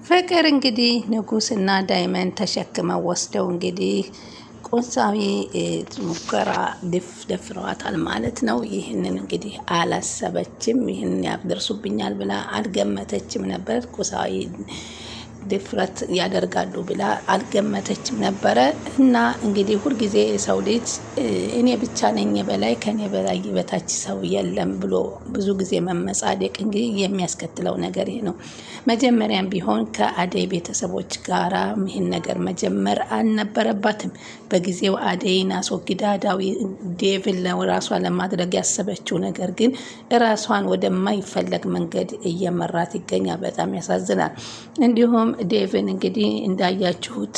ፍቅር እንግዲህ ንጉስና ዳይመንድ ተሸክመው ወስደው እንግዲህ ቁሳዊ ሙከራ ደፍረዋታል ማለት ነው። ይህንን እንግዲህ አላሰበችም። ይህንን ያደርሱብኛል ብላ አልገመተችም ነበር። ቁሳዊ ድፍረት ያደርጋሉ ብላ አልገመተችም ነበረ። እና እንግዲህ ሁልጊዜ የሰው ልጅ እኔ ብቻ ነኝ በላይ ከኔ በላይ በታች ሰው የለም ብሎ ብዙ ጊዜ መመጻደቅ እንግዲህ የሚያስከትለው ነገር ይሄ ነው። መጀመሪያም ቢሆን ከአደይ ቤተሰቦች ጋራ ይህን ነገር መጀመር አልነበረባትም። በጊዜው አደይን አስወግዳ ዴቭን ለራሷ ለማድረግ ያሰበችው ነገር ግን ራሷን ወደማይፈለግ መንገድ እየመራት ይገኛል። በጣም ያሳዝናል። እንዲሁም ዴቭን እንግዲህ እንዳያችሁት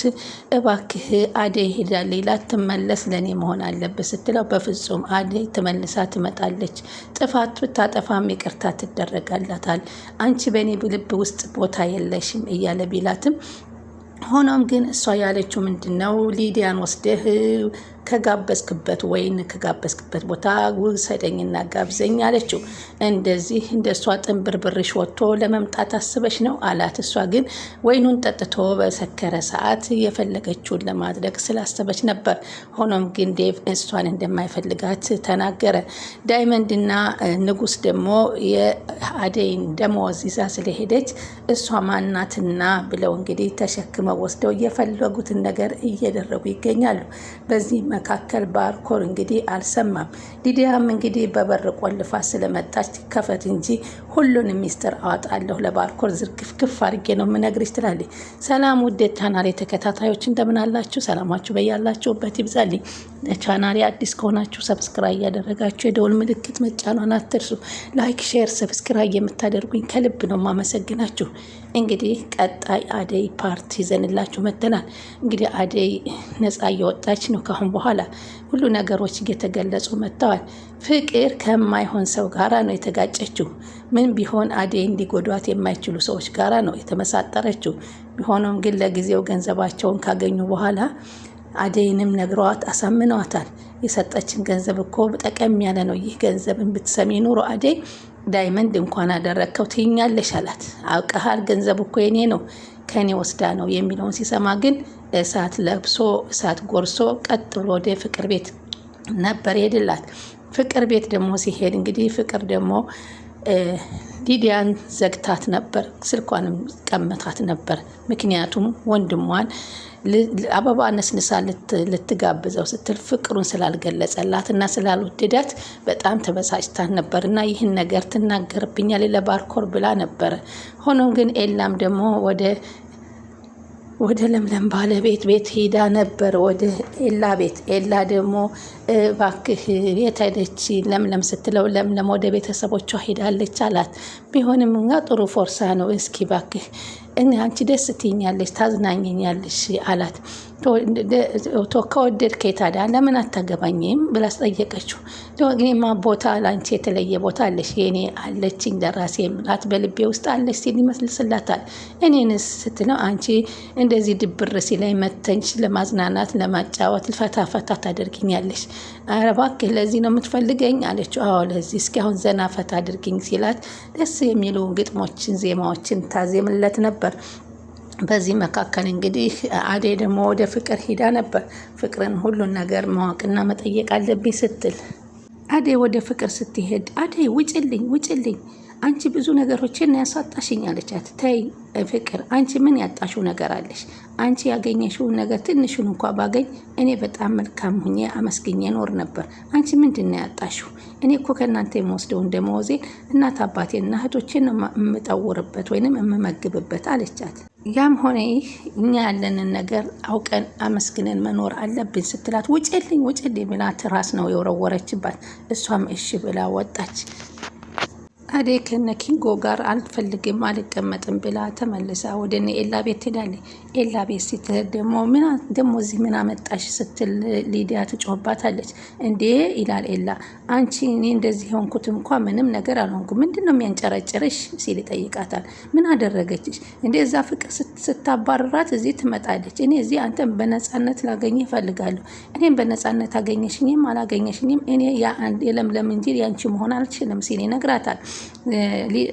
እባክህ አደይ ሄዳለች ላትመለስ ለእኔ መሆን አለበት ስትለው በፍጹም አደይ ተመልሳ ትመጣለች፣ ጥፋት ብታጠፋም ይቅርታ ትደረጋላታል፣ አንቺ በእኔ ልብ ውስጥ ቦታ የለሽም እያለ ቢላትም ሆኖም ግን እሷ ያለችው ምንድነው ሊዲያን ወስደህ ከጋበዝክበት ወይን ከጋበዝክበት ቦታ ውሰደኝና ጋብዘኝ አለችው። እንደዚህ እንደሷ ጥንብርብርሽ ወጥቶ ለመምጣት አስበሽ ነው አላት። እሷ ግን ወይኑን ጠጥቶ በሰከረ ሰዓት የፈለገችውን ለማድረግ ስላሰበች ነበር። ሆኖም ግን ዴቭ እሷን እንደማይፈልጋት ተናገረ። ዳይመንድና ንጉስ ደግሞ የአደይን ደመወዝ ይዛ ስለሄደች እሷ ማናትና ብለው እንግዲህ ተሸክመው ወስደው የፈለጉትን ነገር እየደረጉ ይገኛሉ። በዚህ መካከል ባርኮር እንግዲህ አልሰማም። ሊዲያም እንግዲህ በበር ቆልፋ ስለመጣች ከፈት እንጂ ሁሉንም ሚስጥር አወጣለሁ ለባርኮር ዝርግፍግፍ አድርጌ ነው የምነግርሽ ትላለች። ሰላም ውድ ቻናሌ ተከታታዮች እንደምን አላችሁ? ሰላማችሁ በያላችሁበት ይብዛልኝ። ለቻናሌ አዲስ ከሆናችሁ ሰብስክራይብ እያደረጋችሁ የደወል ምልክት መጫኗን አትርሱ። ላይክ፣ ሼር፣ ሰብስክራይብ የምታደርጉኝ ከልብ ነው ማመሰግናችሁ። እንግዲህ ቀጣይ አደይ ፓርቲ ይዘንላችሁ መጥተናል። እንግዲህ አደይ ነፃ እየወጣች ነው። ካሁን በኋላ ሁሉ ነገሮች እየተገለጹ መጥተዋል። ፍቅር ከማይሆን ሰው ጋራ ነው የተጋጨችው። ምን ቢሆን አደይ እንዲጎዷት የማይችሉ ሰዎች ጋራ ነው የተመሳጠረችው። ቢሆንም ግን ለጊዜው ገንዘባቸውን ካገኙ በኋላ አደይንም ነግረዋት አሳምነዋታል። የሰጠችን ገንዘብ እኮ ጠቀም ያለ ነው። ይህ ገንዘብን ብትሰሚ ኑሮ አደይ ዳይመንድ እንኳን አደረግከው ትይኛለሽ አላት። አውቀሃል፣ ገንዘብ እኮ የኔ ነው ከኔ ወስዳ ነው የሚለውን ሲሰማ ግን እሳት ለብሶ እሳት ጎርሶ ቀጥ ብሎ ወደ ፍቅር ቤት ነበር ሄድላት። ፍቅር ቤት ደግሞ ሲሄድ እንግዲህ ፍቅር ደግሞ ሊዲያን ዘግታት ነበር፣ ስልኳንም ቀመታት ነበር። ምክንያቱም ወንድሟን አበባ ነስንሳ ልትጋብዘው ስትል ፍቅሩን ስላልገለጸላት እና ስላልወደዳት በጣም ተበሳጭታን ነበር እና ይህን ነገር ትናገርብኛል ለባርኮር ብላ ነበረ። ሆኖም ግን ኤላም ደግሞ ወደ ለምለም ባለቤት ቤት ሄዳ ነበር፣ ወደ ኤላ ቤት። ኤላ ደግሞ ባክህ ቤት ሄደች ለምለም ስትለው ለምለም ወደ ቤተሰቦቿ ሄዳለች አላት። ቢሆንም ጥሩ ፎርሳ ነው፣ እስኪ ባክህ እኔ አንቺ ደስ ትይኛለሽ ታዝናኘኛለሽ አላት። ከወደድከ ታዲያ ለምን አታገባኝም ብላ አስጠየቀችው። እኔማ ቦታ ለአንቺ የተለየ ቦታ አለሽ፣ የኔ አለችኝ ለራሴ ምላት በልቤ ውስጥ አለች ሲል ይመስልስላታል። እኔንስ ስትለው አንቺ እንደዚህ ድብር ሲላይ መተንሽ ለማዝናናት ለማጫወት ፈታ ታደርግኛለሽ። ኧረ እባክህ ለዚህ ነው የምትፈልገኝ አለችው። አዎ ለዚህ፣ እስኪ አሁን ዘና ፈታ አድርግኝ ሲላት ደስ የሚሉ ግጥሞችን ዜማዎችን ታዜምለት ነበር። በዚህ መካከል እንግዲህ አደይ ደግሞ ወደ ፍቅር ሂዳ ነበር። ፍቅርን ሁሉን ነገር ማወቅና መጠየቅ አለብኝ ስትል አደይ ወደ ፍቅር ስትሄድ አደይ ውጭልኝ አንቺ ብዙ ነገሮችን ያሳጣሽኝ አለቻት። ተይ ፍቅር አንቺ ምን ያጣሽው ነገር አለሽ? አንቺ ያገኘሽውን ነገር ትንሹን እንኳ ባገኝ እኔ በጣም መልካም ሁኜ አመስግኜ ኖር ነበር። አንቺ ምንድን ነው ያጣሽው? እኔ እኮ ከእናንተ የምወስደውን ደመወዜን እናት አባቴና እህቶችን የምጠውርበት ወይንም የምመግብበት አለቻት። ያም ሆነ ይህ እኛ ያለንን ነገር አውቀን አመስግነን መኖር አለብን ስትላት ውጭልኝ ብላ ትራስ ነው የወረወረችባት። እሷም እሺ ብላ ወጣች። አደይ ከነ ኪንጎ ጋር አልፈልግም አልቀመጥም ብላ ተመልሳ ወደ ኤላ ቤት ሄዳለች። ኤላ ቤት ስትሄድ ደግሞ እዚህ ምን አመጣሽ ስትል ሊዲያ ትጮህባታለች። እንዴ ይላል ኤላ፣ አንቺ እኔ እንደዚህ ሆንኩት እንኳ ምንም ነገር አልሆንኩም፣ ምንድን ነው የሚያንጨረጭርሽ ሲል ይጠይቃታል። ምን አደረገችሽ? እንደዛ ፍቅር ስታባርራት እዚህ ትመጣለች። እኔ እዚህ አንተን በነፃነት ላገኘ እፈልጋለሁ። እኔም በነፃነት አገኘሽኝም አላገኘሽኝም እኔ የለምለም እንጂ ያንቺ መሆን አልችልም ሲል ይነግራታል።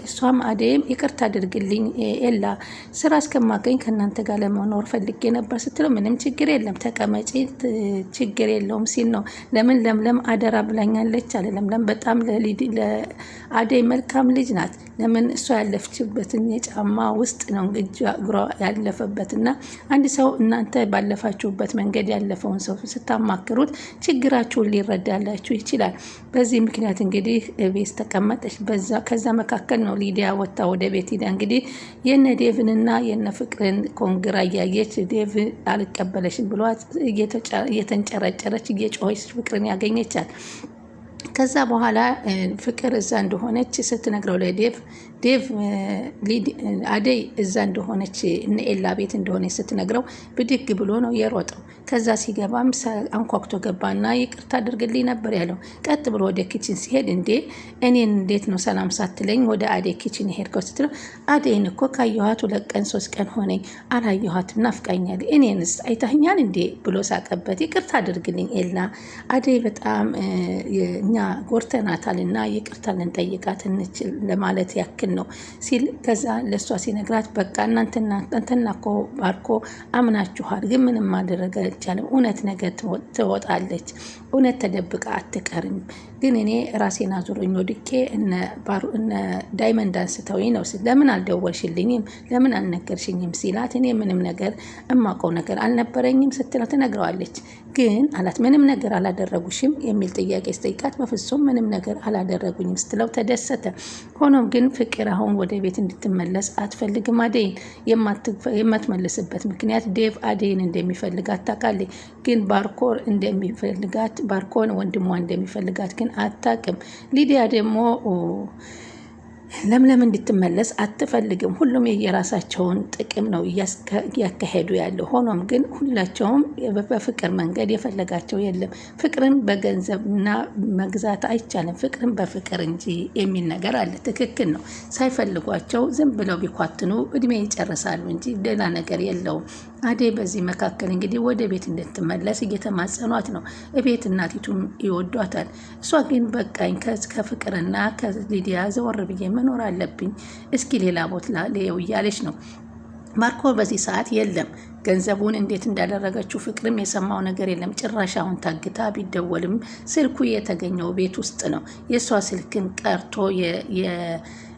እሷም አደይም ይቅርታ አድርግልኝ ኤላ ስራ እስከማገኝ ከእናንተ ጋር ለመኖር ፈልጌ ነበር ስትለው ምንም ችግር የለም ተቀመጪ ችግር የለውም ሲል ነው። ለምን ለምለም አደራ ብላኛለች አለ። ለምለም በጣም ለአደይ መልካም ልጅ ናት። ለምን እሷ ያለፈችበትን የጫማ ውስጥ ነው እግሯ ያለፈበትና አንድ ሰው እናንተ ባለፋችሁበት መንገድ ያለፈውን ሰው ስታማክሩት ችግራችሁን ሊረዳላችሁ ይችላል። በዚህ ምክንያት እንግዲህ ቤት ተቀመጠች። ከዛ መካከል ነው ሊዲያ ወጣ ወደ ቤት ሂዳ እንግዲህ የነ ዴቭንና የነ ፍቅርን ኮንግራ እያየች ዴቭ አልቀበለሽም ብሏት እየተንጨረጨረች እየጮኸች ፍቅርን ያገኘቻት። ከዛ በኋላ ፍቅር እዛ እንደሆነች ስትነግረው ለዴቭ አደይ እዛ እንደሆነች እነ ኤላ ቤት እንደሆነች ስትነግረው ብድግ ብሎ ነው የሮጠው። ከዛ ሲገባም አንኳኩቶ ገባና ይቅርታ አድርግልኝ ነበር ያለው። ቀጥ ብሎ ወደ ኪችን ሲሄድ እንዴ እኔን እንዴት ነው ሰላም ሳትለኝ ወደ አደይ ኪችን የሄድከው ስትለው አደይን እኮ ካየኋት 2 ቀን 3 ቀን ሆነኝ አላየኋትም፣ ናፍቃኛል። እኔንስ አይታኛል እንዴ ብሎ ሳቀበት። ይቅርታ አድርግልኝ ኤላ አደይ በጣም እኛ ጎርተናታልና ይቅርታ ልንጠይቃት እንችል ለማለት ያክል ነው ሲል ከዛ ለእሷ ሲነግራት በቃ እናንተና እኮ ባርኮ አምናችኋል፣ ግን ምንም ማድረግ አይቻልም። እውነት ነገር ትወጣለች፣ እውነት ተደብቃ አትቀርም። ግን እኔ ራሴን አዙሮኝ ወድቄ እነ ዳይመንድ አንስተውኝ ነው። ለምን አልደወልሽልኝም ለምን አልነገርሽኝም ሲላት እኔ ምንም ነገር እማውቀው ነገር አልነበረኝም ስትለው ትነግረዋለች። ግን አላት ምንም ነገር አላደረጉሽም የሚል ጥያቄ ስጠይቃት በፍጹም ምንም ነገር አላደረጉኝም ስትለው ተደሰተ። ሆኖም ግን ፍቅር አሁን ወደ ቤት እንድትመለስ አትፈልግም። አደይን የማትመልስበት ምክንያት ዴቭ አደይን እንደሚፈልጋት ታውቃለች። ግን ባርኮን ወንድሟ እንደሚፈልጋት ግን አታውቅም። ሊዲያ ደግሞ ለምለም እንድትመለስ አትፈልግም። ሁሉም የየራሳቸውን ጥቅም ነው እያካሄዱ ያለው። ሆኖም ግን ሁላቸውም በፍቅር መንገድ የፈለጋቸው የለም። ፍቅርን በገንዘብና መግዛት አይቻልም፣ ፍቅርን በፍቅር እንጂ የሚል ነገር አለ። ትክክል ነው። ሳይፈልጓቸው ዝም ብለው ቢኳትኑ እድሜ ይጨርሳሉ እንጂ ሌላ ነገር የለውም። አደይ በዚህ መካከል እንግዲህ ወደ ቤት እንድትመለስ እየተማጸኗት ነው። እቤት እናቲቱም ይወዷታል። እሷ ግን በቃኝ ከፍቅርና ከሊዲያ ዘወር ብዬ መኖር አለብኝ፣ እስኪ ሌላ ቦታ ላየው እያለች ነው። ማርኮ በዚህ ሰዓት የለም። ገንዘቡን እንዴት እንዳደረገችው ፍቅርም የሰማው ነገር የለም። ጭራሽ አሁን ታግታ ቢደወልም ስልኩ የተገኘው ቤት ውስጥ ነው። የእሷ ስልክን ቀርቶ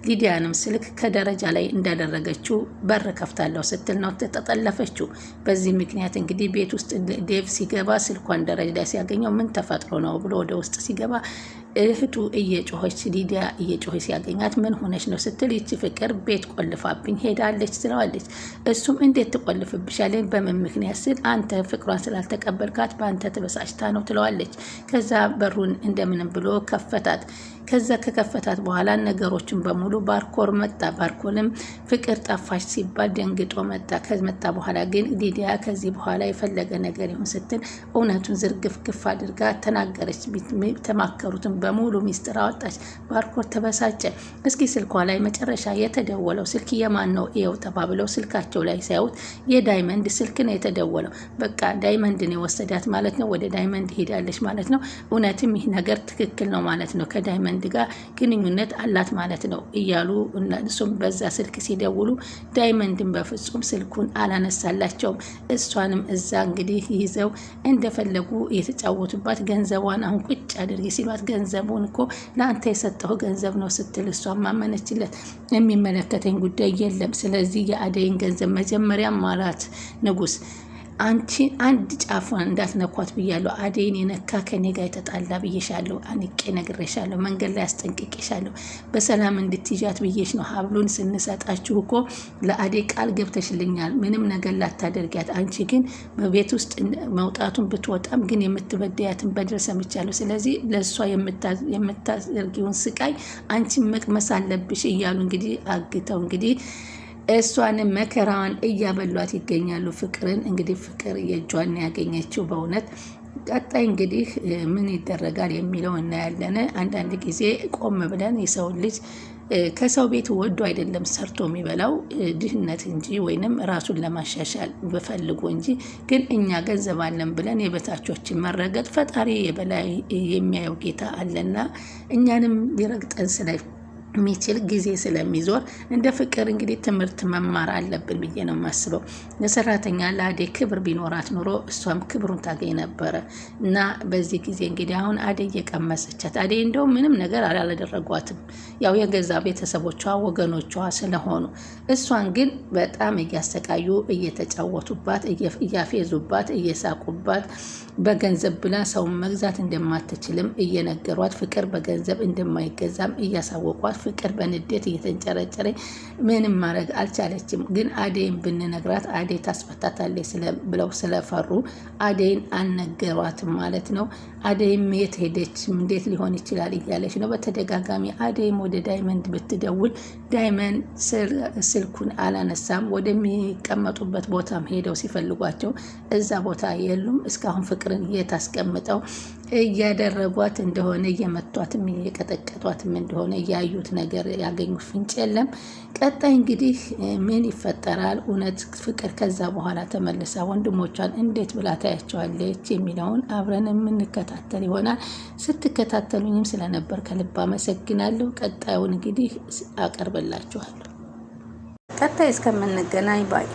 ሊዲያንም ስልክ ከደረጃ ላይ እንዳደረገችው በር ከፍታለሁ ስትል ነው ተጠለፈችው። በዚህ ምክንያት እንግዲህ ቤት ውስጥ ዴቭ ሲገባ ስልኳን ደረጃ ላይ ሲያገኘው ምን ተፈጥሮ ነው ብሎ ወደ ውስጥ ሲገባ እህቱ እየጮኸች ሊዲያ እየጮኸች ሲያገኛት ምን ሆነች ነው ስትል ይቺ ፍቅር ቤት ቆልፋብኝ ሄዳለች ትለዋለች። እሱም እንዴት ትቆልፍብሻለች በምን ምክንያት ስል አንተ ፍቅሯን ስላልተቀበልካት በአንተ ተበሳጭታ ነው ትለዋለች። ከዛ በሩን እንደምንም ብሎ ከፈታት። ከዛ ከከፈታት በኋላ ነገሮችን በሙሉ ባርኮር መጣ። ባርኮንም ፍቅር ጠፋች ሲባል ደንግጦ መጣ። ከመጣ በኋላ ግን ሊዲያ ከዚህ በኋላ የፈለገ ነገር ይሁን ስትል እውነቱን ዝርግፍግፍ አድርጋ ተናገረች። ተማከሩትን በሙሉ ሚስጥር አወጣች። ባርኮር ተበሳጨ። እስኪ ስልኳ ላይ መጨረሻ የተደወለው ስልክ የማን ነው ይኸው ተባብለው ስልካቸው ላይ ሲያዩት የዳይመንድ ስልክ ነው የተደወለው። በቃ ዳይመንድን የወሰዳት ማለት ነው፣ ወደ ዳይመንድ ሄዳለች ማለት ነው። እውነትም ይህ ነገር ትክክል ነው ማለት ነው፣ ከዳይመንድ ጋር ግንኙነት አላት ማለት ነው እያሉ እሱም በዛ ስልክ ሲደውሉ ዳይመንድን በፍጹም ስልኩን አላነሳላቸውም። እሷንም እዛ እንግዲህ ይዘው እንደፈለጉ የተጫወቱባት ገንዘቧን አሁን ቁጭ አድርጊ ሲሏት ገንዘቡን እኮ ለአንተ የሰጠው ገንዘብ ነው ስትል እሷን ማመነችለት። የሚመለከተኝ ጉዳይ የለም፣ ስለዚህ የአደይን ገንዘብ መጀመሪያ ማላት ንጉስ አንቺ አንድ ጫፏን እንዳትነኳት ብያለሁ። አደይን የነካ ከኔ ጋር የተጣላ ብዬሻለሁ፣ አንቄ ነግሬሻለሁ፣ መንገድ ላይ አስጠንቅቄሻለሁ። በሰላም እንድትይዣት ብዬሽ ነው። ሀብሉን ስንሰጣችሁ እኮ ለአደይ ቃል ገብተሽልኛል ምንም ነገር ላታደርጊያት። አንቺ ግን በቤት ውስጥ መውጣቱን ብትወጣም ግን የምትበደያትን በደል ሰምቻለሁ። ስለዚህ ለእሷ የምታደርጊውን ስቃይ አንቺ መቅመስ አለብሽ እያሉ እንግዲህ አግተው እንግዲህ እሷንም መከራዋን እያበሏት ይገኛሉ። ፍቅርን እንግዲህ ፍቅር የእጇን ያገኘችው በእውነት። ቀጣይ እንግዲህ ምን ይደረጋል የሚለው እናያለን። አንዳንድ ጊዜ ቆም ብለን የሰው ልጅ ከሰው ቤት ወዶ አይደለም ሰርቶ የሚበላው ድህነት እንጂ ወይንም ራሱን ለማሻሻል በፈልጎ እንጂ። ግን እኛ ገንዘብ አለን ብለን የበታቾችን መረገጥ ፈጣሪ የበላይ የሚያየው ጌታ አለና እኛንም ሊረግጠን የሚችል ጊዜ ስለሚዞር እንደ ፍቅር እንግዲህ ትምህርት መማር አለብን ብዬ ነው የማስበው። ለሰራተኛ ለአዴ ክብር ቢኖራት ኑሮ እሷም ክብሩን ታገኝ ነበረ እና በዚህ ጊዜ እንግዲህ አሁን አዴ እየቀመሰቻት፣ አዴ እንደው ምንም ነገር አላደረጓትም፣ ያው የገዛ ቤተሰቦቿ ወገኖቿ ስለሆኑ፣ እሷን ግን በጣም እያሰቃዩ እየተጫወቱባት፣ እያፌዙባት፣ እየሳቁባት በገንዘብ ብላ ሰውን መግዛት እንደማትችልም እየነገሯት፣ ፍቅር በገንዘብ እንደማይገዛም እያሳወቋት፣ ፍቅር በንዴት እየተንጨረጨረ ምንም ማድረግ አልቻለችም። ግን አዴይን ብንነግራት አዴይ ታስፈታታለች ብለው ስለፈሩ አዴይን አልነገሯትም ማለት ነው። አዴይም የት ሄደች? እንዴት ሊሆን ይችላል እያለች ነው በተደጋጋሚ። አዴይም ወደ ዳይመንድ ብትደውል ዳይመንድ ስልኩን አላነሳም። ወደሚቀመጡበት ቦታም ሄደው ሲፈልጓቸው እዛ ቦታ የሉም። እስካሁን ፍቅርን እየታስቀምጠው እያደረጓት እንደሆነ እየመቷትም እየቀጠቀጧትም እንደሆነ ያዩት ነገር ያገኙት ፍንጭ የለም። ቀጣይ እንግዲህ ምን ይፈጠራል? እውነት ፍቅር ከዛ በኋላ ተመልሳ ወንድሞቿን እንዴት ብላ ታያቸዋለች የሚለውን አብረን የምንከታተል ይሆናል። ስትከታተሉኝም ስለነበር ከልብ አመሰግናለሁ። ቀጣዩን እንግዲህ አቀርብላችኋለሁ። ቀጣይ እስከምንገናኝ ባይ